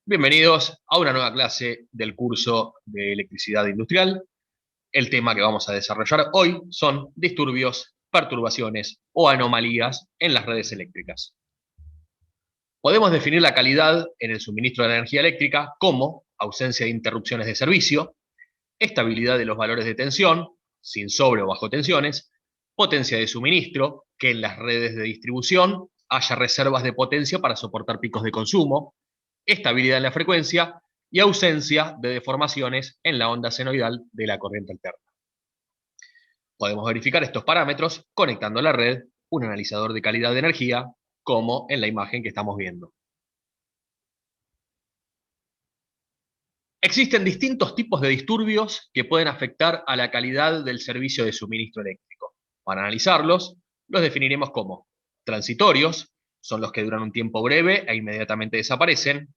Bienvenidos a una nueva clase del curso de electricidad industrial. El tema que vamos a desarrollar hoy son disturbios, perturbaciones o anomalías en las redes eléctricas. Podemos definir la calidad en el suministro de la energía eléctrica como ausencia de interrupciones de servicio, estabilidad de los valores de tensión, sin sobre o bajo tensiones, potencia de suministro, que en las redes de distribución haya reservas de potencia para soportar picos de consumo, estabilidad en la frecuencia y ausencia de deformaciones en la onda senoidal de la corriente alterna. Podemos verificar estos parámetros conectando a la red un analizador de calidad de energía, como en la imagen que estamos viendo. Existen distintos tipos de disturbios que pueden afectar a la calidad del servicio de suministro eléctrico. Para analizarlos, los definiremos como transitorios, son los que duran un tiempo breve e inmediatamente desaparecen,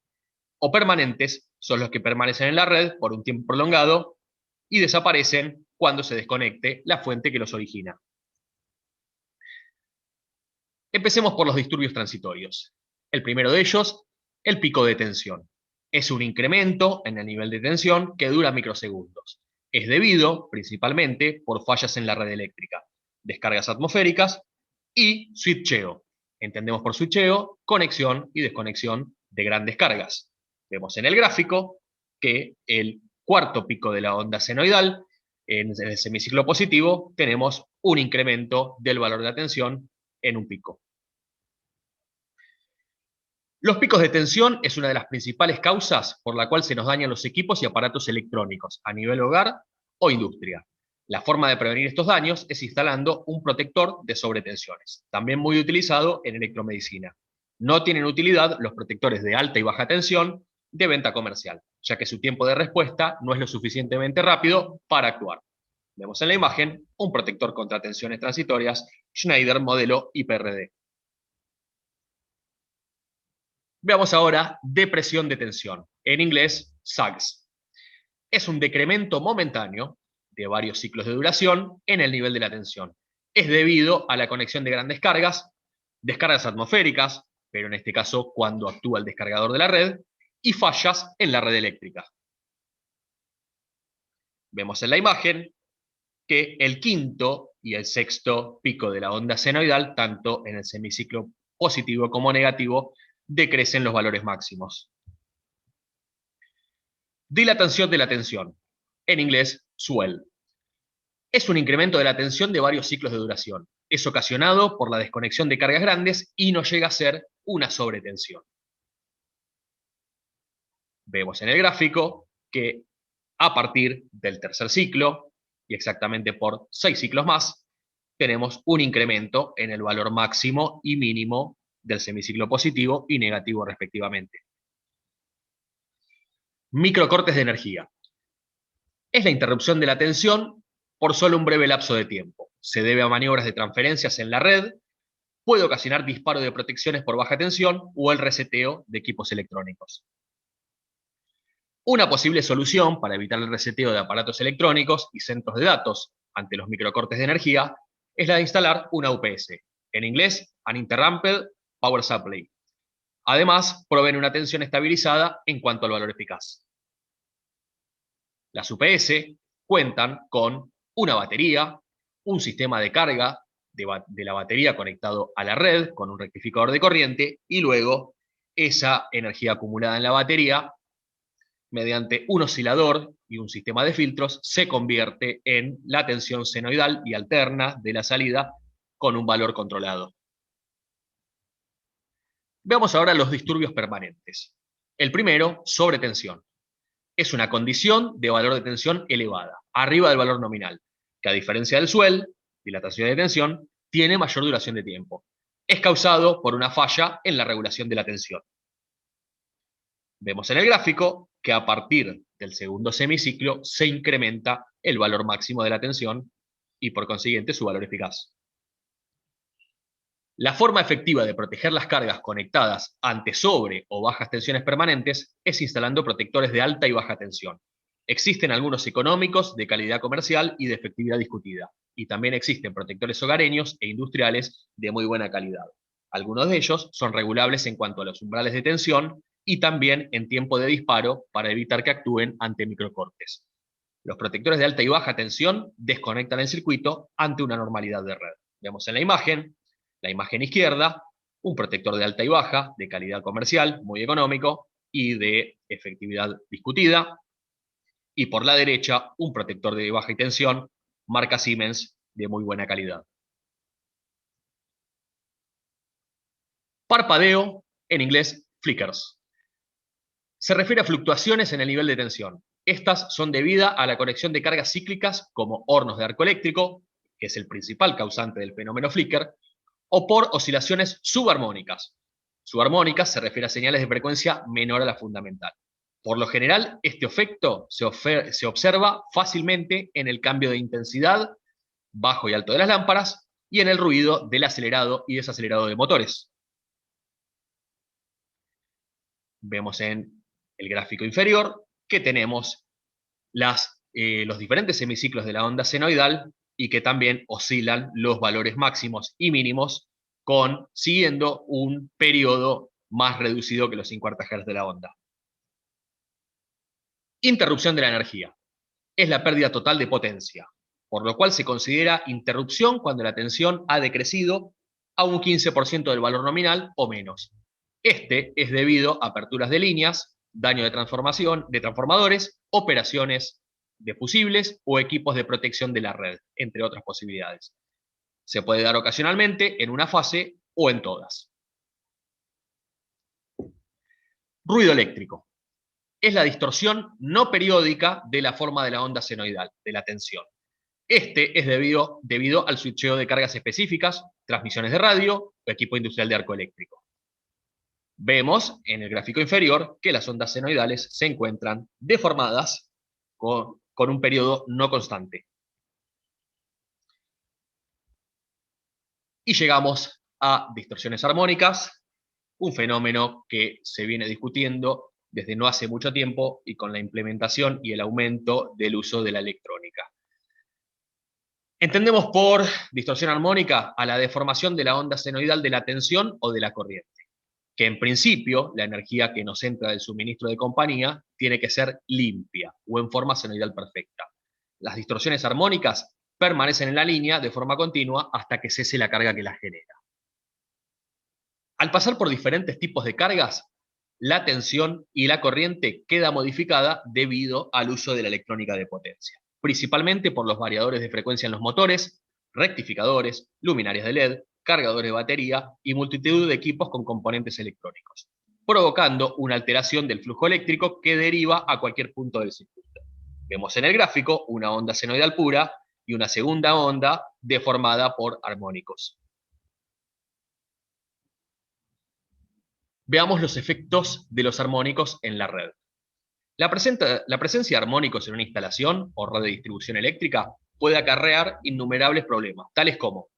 o permanentes, son los que permanecen en la red por un tiempo prolongado y desaparecen cuando se desconecte la fuente que los origina. Empecemos por los disturbios transitorios. El primero de ellos, el pico de tensión. Es un incremento en el nivel de tensión que dura microsegundos. Es debido principalmente por fallas en la red eléctrica, descargas atmosféricas y switcheo. Entendemos por switcheo conexión y desconexión de grandes cargas. Vemos en el gráfico que el cuarto pico de la onda senoidal, en el semiciclo positivo, tenemos un incremento del valor de la tensión en un pico. Los picos de tensión es una de las principales causas por la cual se nos dañan los equipos y aparatos electrónicos a nivel hogar o industria. La forma de prevenir estos daños es instalando un protector de sobretensiones, también muy utilizado en electromedicina. No tienen utilidad los protectores de alta y baja tensión de venta comercial, ya que su tiempo de respuesta no es lo suficientemente rápido para actuar. Vemos en la imagen un protector contra tensiones transitorias Schneider modelo IPRD. Veamos ahora depresión de tensión, en inglés sags. Es un decremento momentáneo de varios ciclos de duración en el nivel de la tensión. Es debido a la conexión de grandes cargas, descargas atmosféricas, pero en este caso cuando actúa el descargador de la red, y fallas en la red eléctrica. Vemos en la imagen que el quinto y el sexto pico de la onda senoidal, tanto en el semiciclo positivo como negativo, decrecen los valores máximos. Dilatación de la tensión, en inglés swell. Es un incremento de la tensión de varios ciclos de duración. Es ocasionado por la desconexión de cargas grandes y no llega a ser una sobretensión. Vemos en el gráfico que a partir del tercer ciclo, y exactamente por 6 ciclos más, tenemos un incremento en el valor máximo y mínimo del semiciclo positivo y negativo respectivamente. Microcortes de energía. Es la interrupción de la tensión por solo un breve lapso de tiempo. Se debe a maniobras de transferencias en la red, puede ocasionar disparo de protecciones por baja tensión o el reseteo de equipos electrónicos. Una posible solución para evitar el reseteo de aparatos electrónicos y centros de datos ante los microcortes de energía es la de instalar una UPS, en inglés Uninterrupted Power Supply. Además, proveen una tensión estabilizada en cuanto al valor eficaz. Las UPS cuentan con una batería, un sistema de carga de la batería conectado a la red con un rectificador de corriente y luego esa energía acumulada en la batería mediante un oscilador y un sistema de filtros se convierte en la tensión senoidal y alterna de la salida con un valor controlado. Veamos ahora los disturbios permanentes. El primero, sobretensión. Es una condición de valor de tensión elevada, arriba del valor nominal, que a diferencia del swell, dilatación de tensión, tiene mayor duración de tiempo. Es causado por una falla en la regulación de la tensión. Vemos en el gráfico que a partir del segundo semiciclo se incrementa el valor máximo de la tensión y por consiguiente su valor eficaz. La forma efectiva de proteger las cargas conectadas ante sobre o bajas tensiones permanentes es instalando protectores de alta y baja tensión. Existen algunos económicos, de calidad comercial y de efectividad discutida, y también existen protectores hogareños e industriales de muy buena calidad. Algunos de ellos son regulables en cuanto a los umbrales de tensión y también en tiempo de disparo para evitar que actúen ante microcortes. Los protectores de alta y baja tensión desconectan el circuito ante una normalidad de red. Vemos en la imagen izquierda, un protector de alta y baja, de calidad comercial, muy económico y de efectividad discutida. Y por la derecha, un protector de baja y tensión, marca Siemens, de muy buena calidad. Parpadeo, en inglés, flickers. Se refiere a fluctuaciones en el nivel de tensión. Estas son debidas a la conexión de cargas cíclicas como hornos de arco eléctrico, que es el principal causante del fenómeno flicker, o por oscilaciones subarmónicas. Subarmónicas se refiere a señales de frecuencia menor a la fundamental. Por lo general, este efecto se observa fácilmente en el cambio de intensidad, bajo y alto de las lámparas, y en el ruido del acelerado y desacelerado de motores. Vemos en el gráfico inferior que tenemos los diferentes semiciclos de la onda senoidal y que también oscilan los valores máximos y mínimos siguiendo un periodo más reducido que los 50 Hz de la onda. Interrupción de la energía. Es la pérdida total de potencia, por lo cual se considera interrupción cuando la tensión ha decrecido a un 15% del valor nominal o menos. Este es debido a aperturas de líneas, daño de transformadores, operaciones de fusibles o equipos de protección de la red, entre otras posibilidades. Se puede dar ocasionalmente en una fase o en todas. Ruido eléctrico. Es la distorsión no periódica de la forma de la onda senoidal, de la tensión. Este es debido al switcheo de cargas específicas, transmisiones de radio o equipo industrial de arco eléctrico. Vemos en el gráfico inferior que las ondas senoidales se encuentran deformadas con un periodo no constante. Y llegamos a distorsiones armónicas, un fenómeno que se viene discutiendo desde no hace mucho tiempo y con la implementación y el aumento del uso de la electrónica. Entendemos por distorsión armónica a la deformación de la onda senoidal de la tensión o de la corriente, que en principio la energía que nos entra del suministro de compañía tiene que ser limpia o en forma senoidal perfecta. Las distorsiones armónicas permanecen en la línea de forma continua hasta que cese la carga que las genera. Al pasar por diferentes tipos de cargas, la tensión y la corriente queda modificada debido al uso de la electrónica de potencia, principalmente por los variadores de frecuencia en los motores, rectificadores, luminarias de LED, cargadores de batería y multitud de equipos con componentes electrónicos, provocando una alteración del flujo eléctrico que deriva a cualquier punto del circuito. Vemos en el gráfico una onda senoidal pura y una segunda onda deformada por armónicos. Veamos los efectos de los armónicos en la red. La presencia de armónicos en una instalación o red de distribución eléctrica puede acarrear innumerables problemas, tales como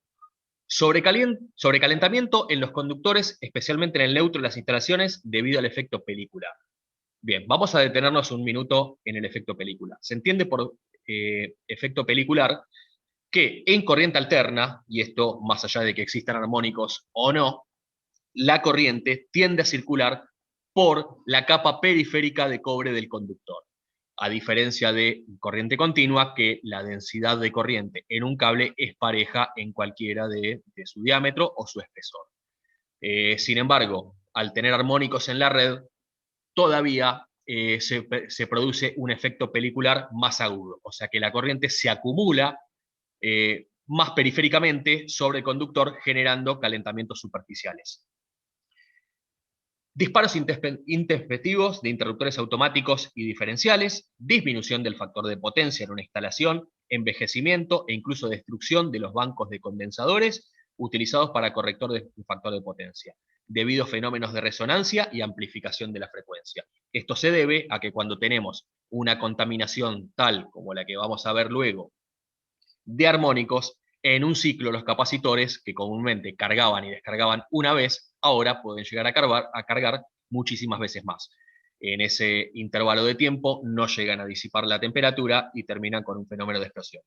sobrecalentamiento en los conductores, especialmente en el neutro de las instalaciones, debido al efecto película. Bien, vamos a detenernos un minuto en el efecto película. Se entiende por efecto pelicular que en corriente alterna, y esto más allá de que existan armónicos o no, la corriente tiende a circular por la capa periférica de cobre del conductor, a diferencia de corriente continua, que la densidad de corriente en un cable es pareja en cualquiera de su diámetro o su espesor. Sin embargo, al tener armónicos en la red, todavía se produce un efecto pelicular más agudo, o sea que la corriente se acumula más periféricamente sobre el conductor, generando calentamientos superficiales. Disparos intempestivos de interruptores automáticos y diferenciales, disminución del factor de potencia en una instalación, envejecimiento e incluso destrucción de los bancos de condensadores utilizados para corrector de factor de potencia, debido a fenómenos de resonancia y amplificación de la frecuencia. Esto se debe a que cuando tenemos una contaminación tal como la que vamos a ver luego de armónicos, en un ciclo los capacitores que comúnmente cargaban y descargaban una vez, ahora pueden llegar a cargar muchísimas veces más. En ese intervalo de tiempo no llegan a disipar la temperatura y terminan con un fenómeno de explosión.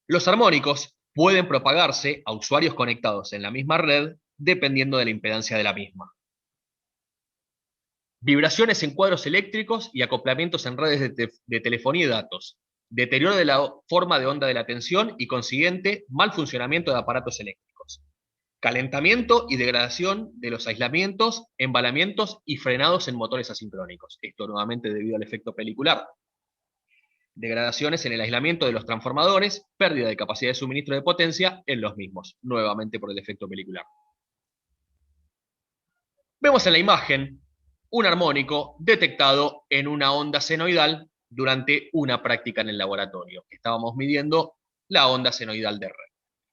Los armónicos pueden propagarse a usuarios conectados en la misma red dependiendo de la impedancia de la misma. Vibraciones en cuadros eléctricos y acoplamientos en redes de telefonía y datos. Deterioro de la forma de onda de la tensión y consiguiente mal funcionamiento de aparatos eléctricos. Calentamiento y degradación de los aislamientos, embalamientos y frenados en motores asincrónicos. Esto nuevamente debido al efecto pelicular. Degradaciones en el aislamiento de los transformadores, pérdida de capacidad de suministro de potencia en los mismos, nuevamente por el efecto pelicular. Vemos en la imagen un armónico detectado en una onda senoidal durante una práctica en el laboratorio. Estábamos midiendo la onda senoidal de red.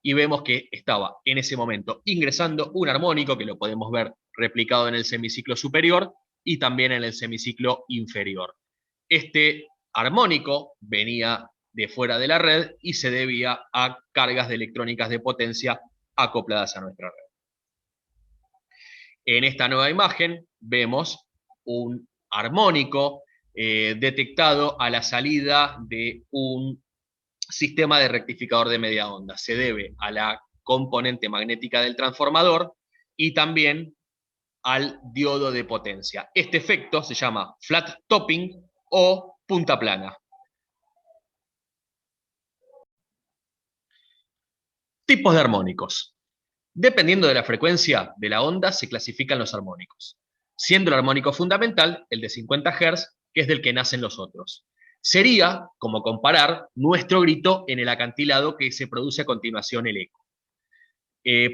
Y vemos que estaba en ese momento ingresando un armónico, que lo podemos ver replicado en el semiciclo superior y también en el semiciclo inferior. Este armónico venía de fuera de la red y se debía a cargas de electrónicas de potencia acopladas a nuestra red. En esta nueva imagen vemos un armónico detectado a la salida de un sistema de rectificador de media onda. Se debe a la componente magnética del transformador y también al diodo de potencia. Este efecto se llama flat topping o punta plana. Tipos de armónicos. Dependiendo de la frecuencia de la onda, se clasifican los armónicos, siendo el armónico fundamental el de 50 Hz, que es del que nacen los otros. Sería como comparar nuestro grito en el acantilado que se produce a continuación el eco.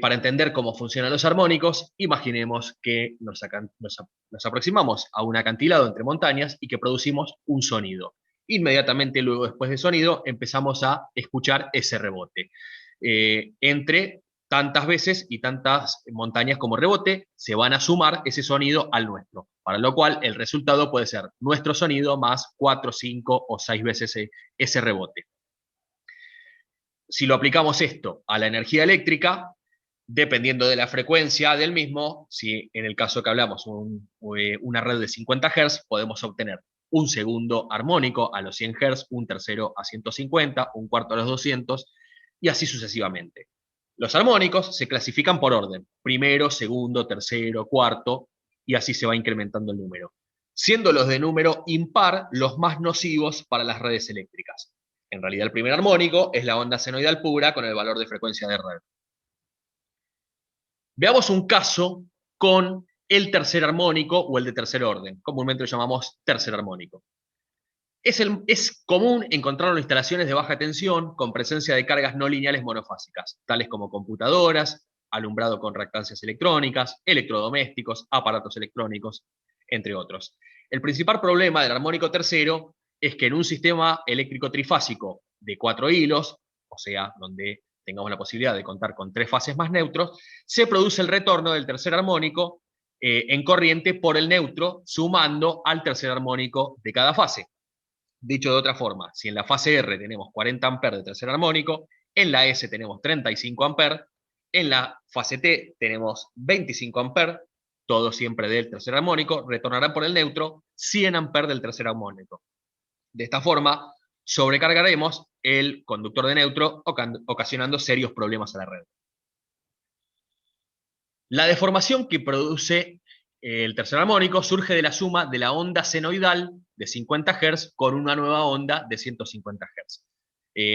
Para entender cómo funcionan los armónicos, imaginemos que nos aproximamos a un acantilado entre montañas y que producimos un sonido. Inmediatamente luego, después del sonido, empezamos a escuchar ese rebote. Entre tantas veces y tantas montañas como rebote, se van a sumar ese sonido al nuestro, para lo cual el resultado puede ser nuestro sonido más 4, 5 o 6 veces ese rebote. Si lo aplicamos esto a la energía eléctrica, dependiendo de la frecuencia del mismo, si en el caso que hablamos una red de 50 Hz, podemos obtener un segundo armónico a los 100 Hz, un tercero a 150, un cuarto a los 200, y así sucesivamente. Los armónicos se clasifican por orden, primero, segundo, tercero, cuarto, y así se va incrementando el número, siendo los de número impar los más nocivos para las redes eléctricas. En realidad el primer armónico es la onda senoidal pura con el valor de frecuencia de red. Veamos un caso con el tercer armónico o el de tercer orden. Comúnmente lo llamamos tercer armónico. Es común encontrarlo en instalaciones de baja tensión con presencia de cargas no lineales monofásicas, tales como computadoras, alumbrado con reactancias electrónicas, electrodomésticos, aparatos electrónicos, entre otros. El principal problema del armónico tercero es que en un sistema eléctrico trifásico de 4 hilos, o sea, donde tengamos la posibilidad de contar con 3 fases más neutros, se produce el retorno del tercer armónico en corriente por el neutro, sumando al tercer armónico de cada fase. Dicho de otra forma, si en la fase R tenemos 40 amperes de tercer armónico, en la S tenemos 35 amperes, en la fase T tenemos 25 amperes, todo siempre del tercer armónico, retornarán por el neutro 100 amperes del tercer armónico. De esta forma, sobrecargaremos el conductor de neutro, ocasionando serios problemas a la red. La deformación que produce el tercer armónico surge de la suma de la onda senoidal de 50 Hz con una nueva onda de 150 Hz.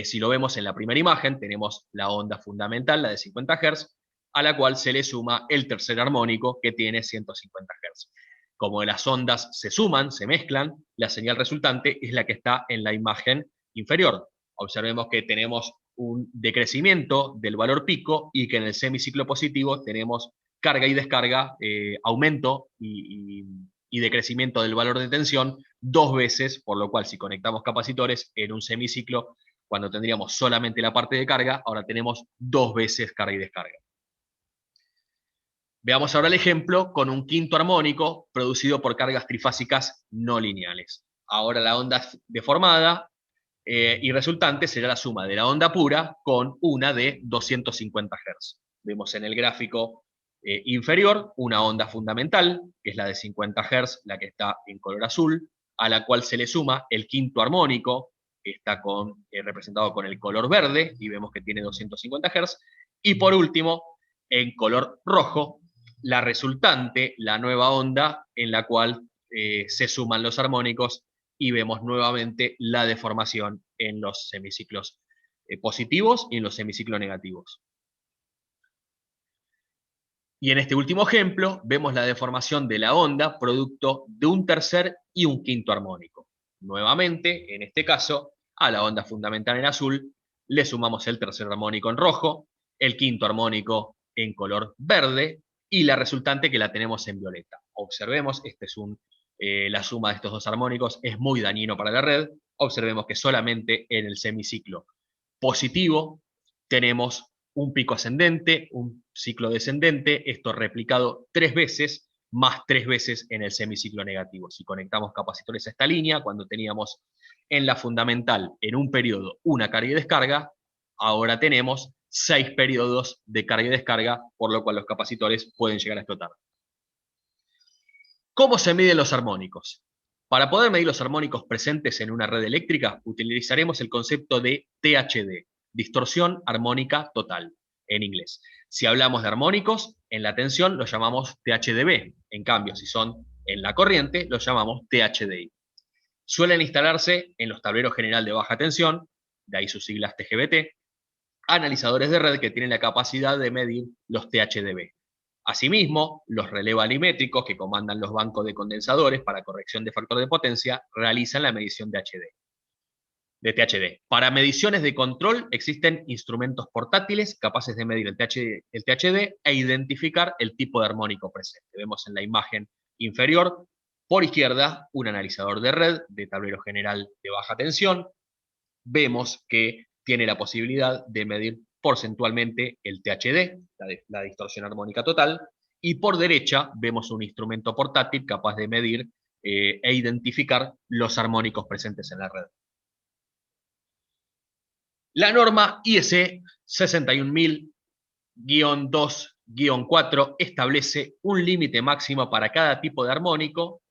Si lo vemos en la primera imagen, tenemos la onda fundamental, la de 50 Hz, a la cual se le suma el tercer armónico que tiene 150 Hz. Como las ondas se suman, se mezclan, la señal resultante es la que está en la imagen inferior. Observemos que tenemos un decrecimiento del valor pico y que en el semiciclo positivo tenemos carga y descarga, aumento y decrecimiento del valor de tensión 2 veces, por lo cual si conectamos capacitores en un semiciclo, cuando tendríamos solamente la parte de carga, ahora tenemos 2 veces carga y descarga. Veamos ahora el ejemplo con un quinto armónico producido por cargas trifásicas no lineales. Ahora la onda deformada y resultante será la suma de la onda pura con una de 250 Hz. Vemos en el gráfico inferior una onda fundamental, que es la de 50 Hz, la que está en color azul, a la cual se le suma el quinto armónico, que está representado con el color verde, y vemos que tiene 250 Hz, y por último, en color rojo, la resultante, la nueva onda, en la cual se suman los armónicos y vemos nuevamente la deformación en los semiciclos positivos y en los semiciclos negativos. Y en este último ejemplo vemos la deformación de la onda producto de un tercer y un quinto armónico. Nuevamente, en este caso, a la onda fundamental en azul le sumamos el tercer armónico en rojo, el quinto armónico en color verde y la resultante que la tenemos en violeta. Observemos, la suma de estos dos armónicos es muy dañino para la red. Observemos que solamente en el semiciclo positivo tenemos un pico ascendente, un ciclo descendente, esto replicado 3 veces, más 3 veces en el semiciclo negativo. Si conectamos capacitores a esta línea, cuando teníamos en la fundamental, en un periodo, una carga y descarga, ahora tenemos 6 periodos de carga y descarga, por lo cual los capacitores pueden llegar a explotar. ¿Cómo se miden los armónicos? Para poder medir los armónicos presentes en una red eléctrica, utilizaremos el concepto de THD, distorsión armónica total, en inglés. Si hablamos de armónicos, en la tensión los llamamos THDB. En cambio, si son en la corriente, los llamamos THDI. Suelen instalarse en los tableros general de baja tensión, de ahí sus siglas TGBT, analizadores de red que tienen la capacidad de medir los THDB. Asimismo, los relevos que comandan los bancos de condensadores para corrección de factor de potencia realizan la medición de THD. Para mediciones de control existen instrumentos portátiles capaces de medir el THD e identificar el tipo de armónico presente. Vemos en la imagen inferior, por izquierda, un analizador de red de tablero general de baja tensión. Vemos que tiene la posibilidad de medir porcentualmente el THD, la distorsión armónica total, y por derecha vemos un instrumento portátil capaz de medir e identificar los armónicos presentes en la red. La norma IEC 61000-2-4 establece un límite máximo para cada tipo de armónico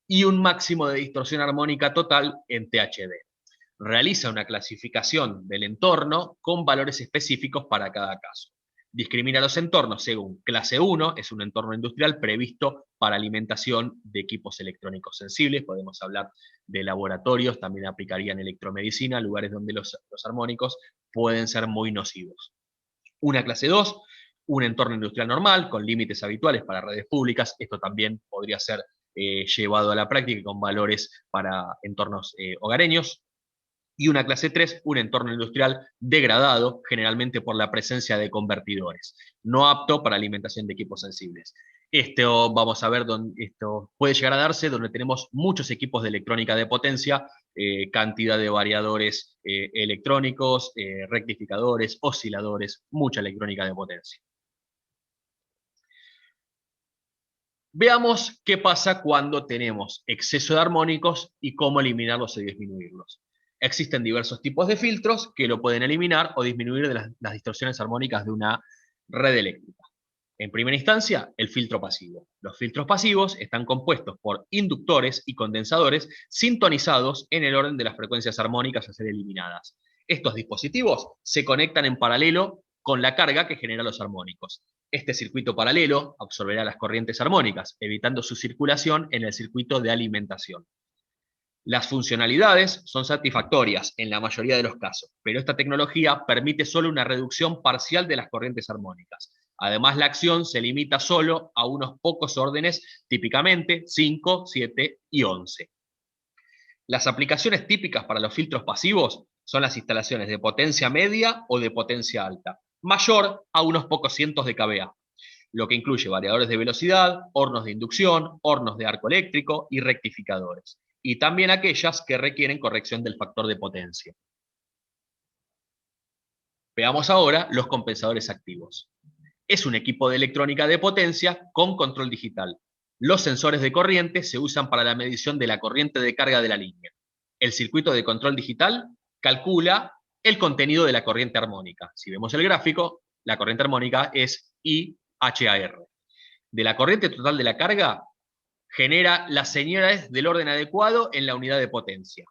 y un máximo de distorsión armónica total en THD. Realiza una clasificación del entorno con valores específicos para cada caso. Discrimina los entornos según clase 1, es un entorno industrial previsto para alimentación de equipos electrónicos sensibles, podemos hablar de laboratorios, también aplicaría en electromedicina, lugares donde los armónicos pueden ser muy nocivos. Una clase 2, un entorno industrial normal, con límites habituales para redes públicas, esto también podría ser llevado a la práctica con valores para entornos hogareños. Y una clase 3, un entorno industrial degradado, generalmente por la presencia de convertidores, no apto para alimentación de equipos sensibles. Esto vamos a ver esto puede llegar a darse donde tenemos muchos equipos de electrónica de potencia, cantidad de variadores electrónicos, rectificadores, osciladores, mucha electrónica de potencia. Veamos qué pasa cuando tenemos exceso de armónicos y cómo eliminarlos y disminuirlos. Existen diversos tipos de filtros que lo pueden eliminar o disminuir de las distorsiones armónicas de una red eléctrica. En primera instancia, el filtro pasivo. Los filtros pasivos están compuestos por inductores y condensadores sintonizados en el orden de las frecuencias armónicas a ser eliminadas. Estos dispositivos se conectan en paralelo con la carga que genera los armónicos. Este circuito paralelo absorberá las corrientes armónicas, evitando su circulación en el circuito de alimentación. Las funcionalidades son satisfactorias en la mayoría de los casos, pero esta tecnología permite solo una reducción parcial de las corrientes armónicas. Además, la acción se limita solo a unos pocos órdenes, típicamente 5, 7 y 11. Las aplicaciones típicas para los filtros pasivos son las instalaciones de potencia media o de potencia alta, mayor a unos pocos cientos de kVA, lo que incluye variadores de velocidad, hornos de inducción, hornos de arco eléctrico y rectificadores, y también aquellas que requieren corrección del factor de potencia. Veamos ahora los compensadores activos. Es un equipo de electrónica de potencia con control digital. Los sensores de corriente se usan para la medición de la corriente de carga de la línea. El circuito de control digital calcula el contenido de la corriente armónica. Si vemos el gráfico, la corriente armónica es IHAR. De la corriente total de la carga, genera las señales del orden adecuado en la unidad de potencia.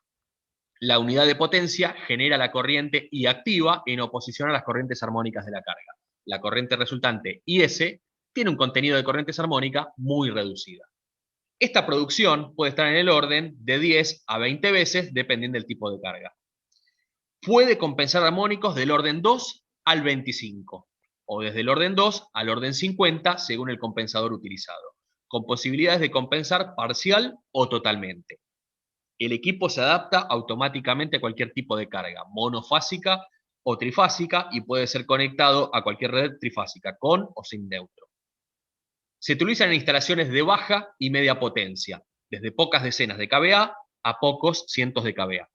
La unidad de potencia genera la corriente I activa en oposición a las corrientes armónicas de la carga. La corriente resultante IS tiene un contenido de corrientes armónica muy reducida. Esta producción puede estar en el orden de 10 a 20 veces, dependiendo del tipo de carga. Puede compensar armónicos del orden 2 al 25, o desde el orden 2 al orden 50, según el compensador utilizado, con posibilidades de compensar parcial o totalmente. El equipo se adapta automáticamente a cualquier tipo de carga, monofásica o trifásica, y puede ser conectado a cualquier red trifásica, con o sin neutro. Se utilizan en instalaciones de baja y media potencia, desde pocas decenas de kVA a pocos cientos de kVA,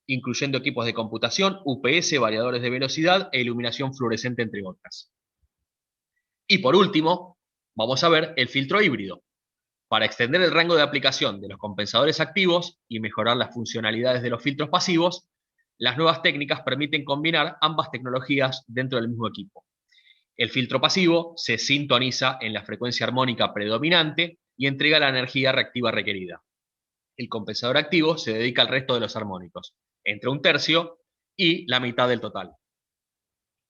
incluyendo equipos de computación, UPS, variadores de velocidad e iluminación fluorescente, entre otras. Y por último, vamos a ver el filtro híbrido. Para extender el rango de aplicación de los compensadores activos y mejorar las funcionalidades de los filtros pasivos, las nuevas técnicas permiten combinar ambas tecnologías dentro del mismo equipo. El filtro pasivo se sintoniza en la frecuencia armónica predominante y entrega la energía reactiva requerida. El compensador activo se dedica al resto de los armónicos, entre un tercio y la mitad del total.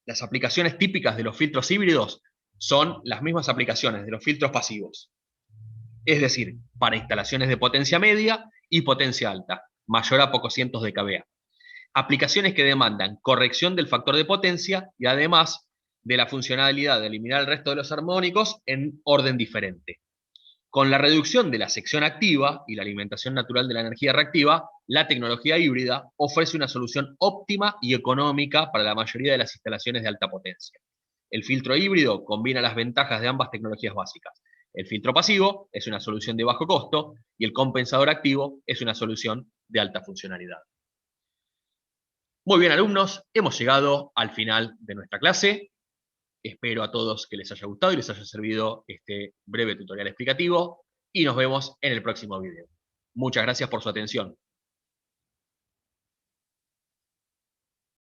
Las aplicaciones típicas de los filtros híbridos son las mismas aplicaciones de los filtros pasivos, es decir, para instalaciones de potencia media y potencia alta, mayor a pocos cientos de kVA. Aplicaciones que demandan corrección del factor de potencia y además de la funcionalidad de eliminar el resto de los armónicos en orden diferente. Con la reducción de la sección activa y la alimentación natural de la energía reactiva, la tecnología híbrida ofrece una solución óptima y económica para la mayoría de las instalaciones de alta potencia. El filtro híbrido combina las ventajas de ambas tecnologías básicas. El filtro pasivo es una solución de bajo costo y el compensador activo es una solución de alta funcionalidad. Muy bien, alumnos, hemos llegado al final de nuestra clase. Espero a todos que les haya gustado y les haya servido este breve tutorial explicativo y nos vemos en el próximo video. Muchas gracias por su atención.